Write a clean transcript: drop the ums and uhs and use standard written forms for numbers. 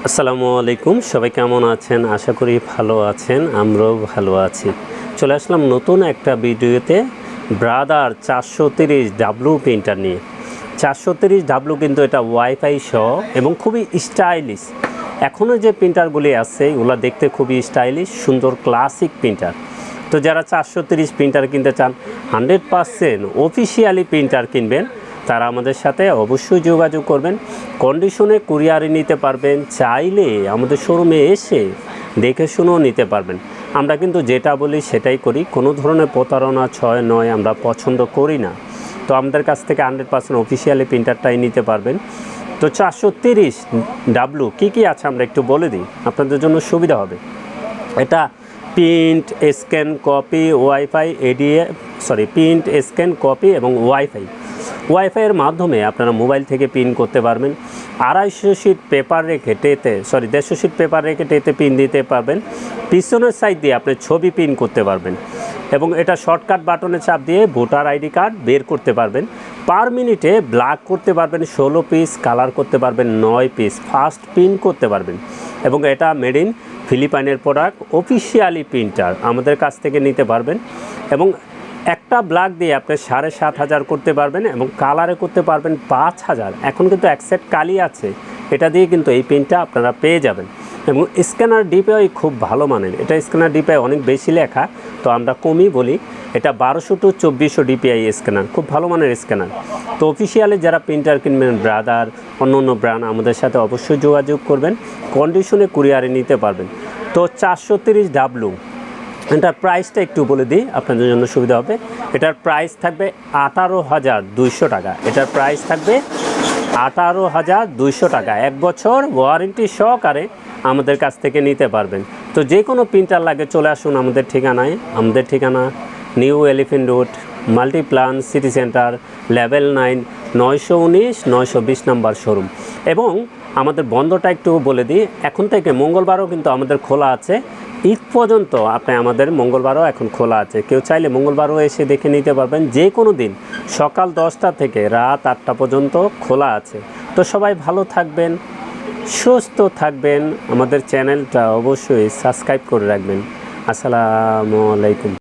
আসসালামু আলাইকুম, সবাই কেমন আছেন? আশা করি ভালো আছেন, আমরাও ভালো আছি। চলে আসলাম নতুন একটা ভিডিওতে ব্রাদার 430W প্রিন্টার নিয়ে। 430W কিন্তু এটা ওয়াইফাই সহ এবং খুবই স্টাইলিশ। এখনও যে প্রিন্টারগুলি আছে এগুলো দেখতে খুবই স্টাইলিশ, সুন্দর ক্লাসিক প্রিন্টার। তো যারা 430 প্রিন্টার কিনতে চান, 100% অফিসিয়ালি প্রিন্টার কিনবেন, তারা আমাদের সাথে অবশ্যই যোগাযোগ করবেন। কন্ডিশনে কুরিয়ারে নিতে পারবেন, চাইলে আমাদের শোরুমে এসে দেখে শুনেও নিতে পারবেন। আমরা কিন্তু যেটা বলি সেটাই করি, কোনো ধরনের প্রতারণা ছয় নয় আমরা পছন্দ করি না। তো আমাদের কাছ থেকে 100% অফিসিয়ালি প্রিন্টারটাই নিতে পারবেন। তো 430W কী আছে আমরা একটু বলে দিই, আপনাদের জন্য সুবিধা হবে। এটা print, scan, copy, wifi, print, scan, copy এবং ওয়াইফাইয়ের মাধ্যমে আপনারা মোবাইল থেকে প্রিন্ট করতে পারবেন। 250 শিট পেপার রেখে 150 শিট পেপার রেখে প্রিন্ট দিতে পারবেন। পিছনের সাইড দিয়ে আপনি ছবি প্রিন্ট করতে পারবেন এবং এটা শর্টকাট বাটনে চাপ দিয়ে ভোটার আইডি কার্ড বের করতে পারবেন। পার মিনিটে ব্ল্যাক করতে পারবেন 16 পিস, কালার করতে পারবেন 9 পিস, ফাস্ট প্রিন্ট করতে পারবেন। এবং এটা মেড ইন ফিলিপাইনের প্রোডাক্ট, অফিসিয়ালি প্রিন্টার আমাদের কাছ থেকে নিতে পারবেন। এবং একটা ব্ল্যাক দিয়ে আপনি 7,500 করতে পারবেন এবং কালারে করতে পারবেন 5,000। এখন কিন্তু এক সেট কালি আছে, এটা দিয়ে কিন্তু এই প্রিন্টটা আপনারা পেয়ে যাবেন। এবং স্ক্যানার ডিপিআই খুব ভালো মানের, এটা স্ক্যানার ডিপিআই অনেক বেশি লেখা, তো আমরা কমই বলি। এটা 1200 to 2400 ডিপিআই স্ক্যানার, খুব ভালো মানের স্ক্যানার। তো অফিসিয়ালি যারা প্রিন্টার কিনবেন, ব্রাদার, অন্য ব্র্যান্ড, আমাদের সাথে অবশ্যই যোগাযোগ করবেন। কন্ডিশনে কুরিয়ারে নিতে পারবেন। তো 430W এটার প্রাইসটা একটু বলে দিই, আপনাদের জন্য সুবিধা হবে। এটার প্রাইস থাকবে 18,200 টাকা। এটার প্রাইস থাকবে 18,200 টাকা। 1 বছর ওয়ারেন্টি সহকারে আমাদের কাছ থেকে নিতে পারবেন। তো যে কোনো প্রিন্টার লাগে চলে আসুন আমাদের ঠিকানায়। আমাদের ঠিকানা new elephant road, Multiplan city centre, level 9, 919-920 number showroom. এবং আমাদের বন্ধটা একটু বলে দিই, এখন থেকে মঙ্গলবারও কিন্তু আমাদের খোলা আছে। ঈদ পর্যন্ত আপনি আমাদের মঙ্গলবারও এখন খোলা আছে, কেউ চাইলে মঙ্গলবারও এসে দেখে নিতে পারবেন। যে কোনো দিন সকাল 10টা থেকে রাত 8টা পর্যন্ত খোলা আছে। তো সবাই ভালো থাকবেন, সুস্থ থাকবেন, আমাদের চ্যানেলটা অবশ্যই সাবস্ক্রাইব করে রাখবেন। আসসালামু আলাইকুম।